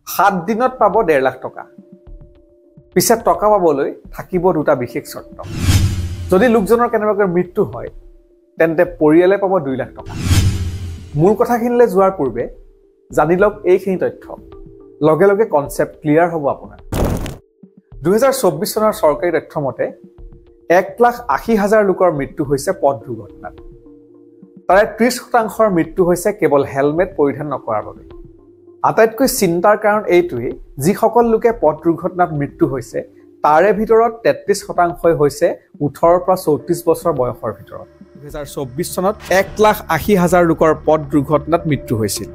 7 দিনত পাব 1.5 লাখ টকা পিছে টকা পাবলৈ থাকিব দুটা বিশেষ শৰ্ত যদি লোকজনৰ কেনেবাকৈ মৃত্যু হয় তেন্তে পৰিয়ালে পাব 2 লাখ টকা মূল কথাখিনিলৈ যোৱাৰ পূৰ্বে জানি লওক এইখিনি তথ্য লগে লগে কনসেপ্ট ক্লিয়াৰ হ'ব আপোনাৰ 2024 চনৰ চৰকাৰী তথ্য মতে 1,80,000 লোকৰ মৃত্যু হৈছে পথ দুৰ্ঘটনাত তাৰে 30% মৃত্যু হৈছে কেৱল হেলমেট পৰিধান নকৰাৰ বাবে আটাইতকৈ চিন্তাৰ কাৰণ এইটোৱে যিসকল লোকে পথ দুৰ্ঘটনাত মৃত্যু হৈছে তাৰে ভিতৰত 33% হৈছে 18 পৰা 34 বছৰ বয়সৰ ভিতৰত 2024 চনত 1,80,000 লোকৰ পথ দুৰ্ঘটনাত মৃত্যু হৈছিল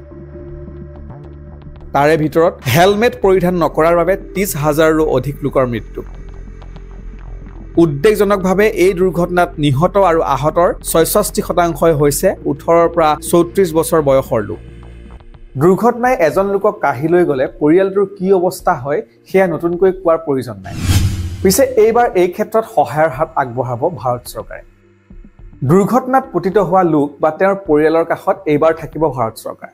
তাৰে ভিতৰত হেলমেট পৰিধান নকৰাৰ বাবে 30,000ৰো অধিক লোকৰ মৃত্যু উদ্বেগজনকভাৱে এই দুৰ্ঘটনাত নিহত আৰু আহতৰ 66% হৈছে 18 পৰা 34 বছৰ বয়সৰ লোক দুৰ্ঘটনাই এজন লোকক কাঢ়ি লৈ গলে পৰিয়ালটোৰ কি অৱস্থা হয় সেয়া নতুনকৈ কোৱাৰ প্ৰয়োজন নাই পিছে এইবাৰ এই ক্ষেত্ৰত সহায়ৰ হাত আগবঢ়াব ভাৰত চৰকাৰে দুৰ্ঘটনাত পতিত হোৱা লোক বা তেওঁৰ পৰিয়ালৰ কাষত এইবাৰ থাকিব ভাৰত চৰকাৰ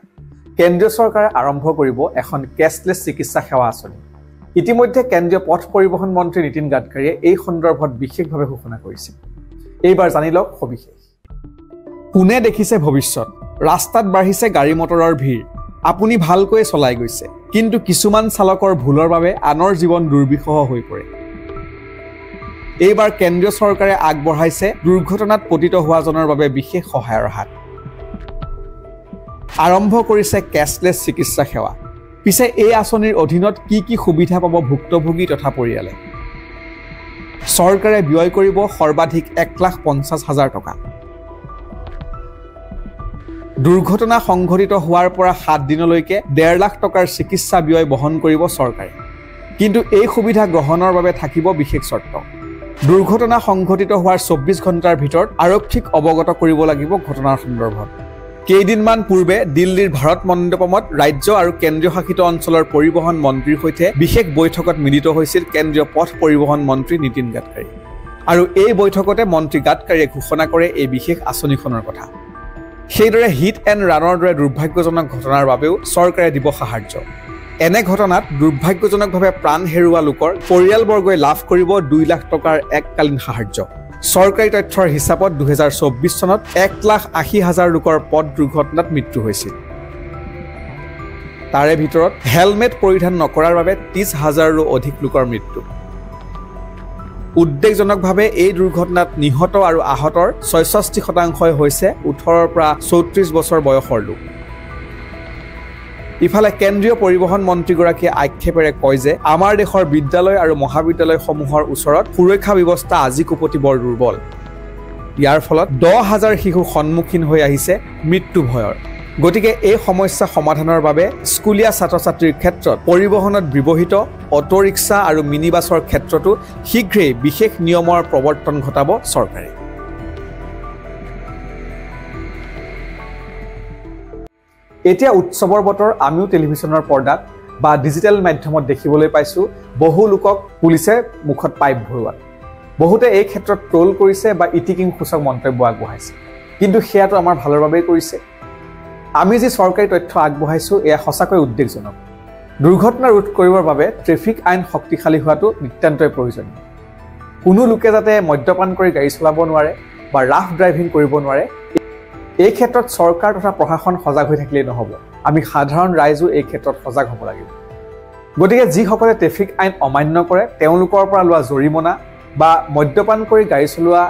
কেন্দ্ৰীয় চৰকাৰে আৰম্ভ কৰিব এখন কেছলেছ চিকিৎসা সেৱা আঁচনি ইতিমধ্যে কেন্দ্ৰীয় পথ পৰিবহণ মন্ত্ৰী নীতিন গাডকাৰীয়ে এই সন্দৰ্ভত বিশেষভাৱে ঘোষণা কৰিছে এইবাৰ জানি লওক সবিশেষ কোনে দেখিছে ভৱিষ্যত ৰাস্তাত বাঢ়িছে গাড়ী মটৰৰ ভিৰ আপুনি ভালকৈ চলাই গৈছে কিন্তু কিছুমান চালকৰ ভুলৰ বাবে আনৰ জীৱন দুৰ্বিষহ হৈ পৰে এইবাৰ কেন্দ্ৰীয় চৰকাৰে আগবঢ়াইছে দুৰ্ঘটনাত পতিত হোৱাজনৰ বাবে বিশেষ সহায়ৰ হাত আৰম্ভ কৰিছে কেছলেছ চিকিৎসা সেৱা পিছে এই আঁচনিৰ অধীনত কি সুবিধা পাব ভুক্তভোগী তথা পৰিয়ালে চৰকাৰে ব্যয় কৰিব সৰ্বাধিক 1,50,000 টকা দুৰ্ঘটনা সংঘটিত হোৱাৰ পৰা 7 দিনলৈকে 1.5 লাখ টকাৰ চিকিৎসা ব্যয় বহন কৰিব চৰকাৰে কিন্তু এই সুবিধা গ্ৰহণৰ বাবে থাকিব বিশেষ শৰ্ত দুৰ্ঘটনা সংঘটিত হোৱাৰ 24 ঘণ্টাৰ ভিতৰত আৰক্ষীক অৱগত কৰিব লাগিব ঘটনাৰ সন্দৰ্ভত কেইদিনমান পূৰ্বে দিল্লীৰ ভাৰত মণ্ডপমত ৰাজ্য আৰু কেন্দ্ৰীয় শাসিত অঞ্চলৰ পৰিবহণ মন্ত্ৰীৰ সৈতে বিশেষ বৈঠকত মিলিত হৈছিল কেন্দ্ৰীয় পথ পৰিবহণ মন্ত্ৰী নীতিন গাডকাৰী আৰু এই বৈঠকতে মন্ত্ৰী গাডকাৰীয়ে ঘোষণা কৰে এই বিশেষ আঁচনিখনৰ কথা সেইদৰে হিট এণ্ড ৰানৰ দৰে দুৰ্ভাগ্যজনক ঘটনাৰ বাবেও চৰকাৰে দিব সাহায্য এনে ঘটনাত দুৰ্ভাগ্যজনকভাৱে প্ৰাণ হেৰুওৱা লোকৰ পৰিয়ালবৰ্গই লাভ কৰিব 2 লাখ টকাৰ এককালীন সাহায্য চৰকাৰী তথ্যৰ হিচাপত 2024 চনত 1,80,000 লোকৰ পথ দুৰ্ঘটনাত মৃত্যু হৈছিল তাৰে ভিতৰত হেলমেট পৰিধান নকৰাৰ বাবে 30,000ৰো অধিক লোকৰ মৃত্যু উদ্বেগজনকভাৱে এই দুৰ্ঘটনাত নিহত আৰু আহতৰ 66% হৈছে 18 পৰা 34 বছৰ বয়সৰ লোক ইফালে কেন্দ্ৰীয় পৰিবহণ মন্ত্ৰীগৰাকীয়ে আক্ষেপেৰে কয় যে আমাৰ দেশৰ বিদ্যালয় আৰু মহাবিদ্যালয়সমূহৰ ওচৰত সুৰক্ষা ব্যৱস্থা আজি কোপতি বৰ দুৰ্বল ইয়াৰ ফলত 10,000 শিশু সন্মুখীন হৈ আহিছে মৃত্যু ভয়ৰ গতিকে এই সমস্যা সমাধানৰ বাবে স্কুলীয়া ছাত্ৰ-ছাত্ৰীৰ ক্ষেত্ৰত পৰিবহণত ব্যৱহৃত অটো ৰিক্সা আৰু মিনি বাছৰ ক্ষেত্ৰতো শীঘ্ৰেই বিশেষ নিয়মৰ প্ৰৱৰ্তন ঘটাব চৰকাৰে এতিয়া উৎসৱৰ বতৰ আমিও টেলিভিছনৰ পৰ্দাত বা ডিজিটেল মাধ্যমত দেখিবলৈ পাইছো বহু লোকক পুলিচে মুখত পাইপ ভৰোৱা বহুতে এই ক্ষেত্ৰত ট্ৰোল কৰিছে বা ইটিকিং সূচক মন্তব্য আগবঢ়াইছে কিন্তু সেয়াটো আমাৰ ভালৰ বাবেই কৰিছে আমি যি চৰকাৰী তথ্য আগবঢ়াইছো এয়া সঁচাকৈ উদ্বেগজনক দুৰ্ঘটনা ৰোধ কৰিবৰ বাবে ট্ৰেফিক আইন শক্তিশালী হোৱাটো নিতান্তই প্ৰয়োজনীয় কোনো লোকে যাতে মদ্যপান কৰি গাড়ী চলাব নোৱাৰে বা ৰাফ ড্ৰাইভিং কৰিব নোৱাৰে এই ক্ষেত্ৰত চৰকাৰ তথা প্ৰশাসন সজাগ হৈ থাকিলে নহব আমি সাধাৰণ ৰাইজো এই ক্ষেত্ৰত সজাগ হ'ব লাগিব গতিকে যিসকলে ট্ৰেফিক আইন অমান্য কৰে তেওঁলোকৰ পৰা লোৱা জৰিমনা বা মদ্যপান কৰি গাড়ী চলোৱা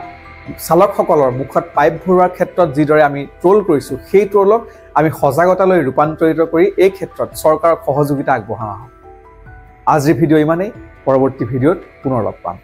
চালকসকলৰ মুখত পাইপ ভৰোৱাৰ ক্ষেত্ৰত যিদৰে আমি ট্ৰোল কৰিছো সেই ট্ৰোলক আমি সজাগতালৈ ৰূপান্তৰিত কৰি এই ক্ষেত্ৰত চৰকাৰৰ সহযোগিতা আগবঢ়াওঁ আজিৰ ভিডিঅ' ইমানেই পৰৱৰ্তী ভিডিঅ'ত পুনৰ লগ পাম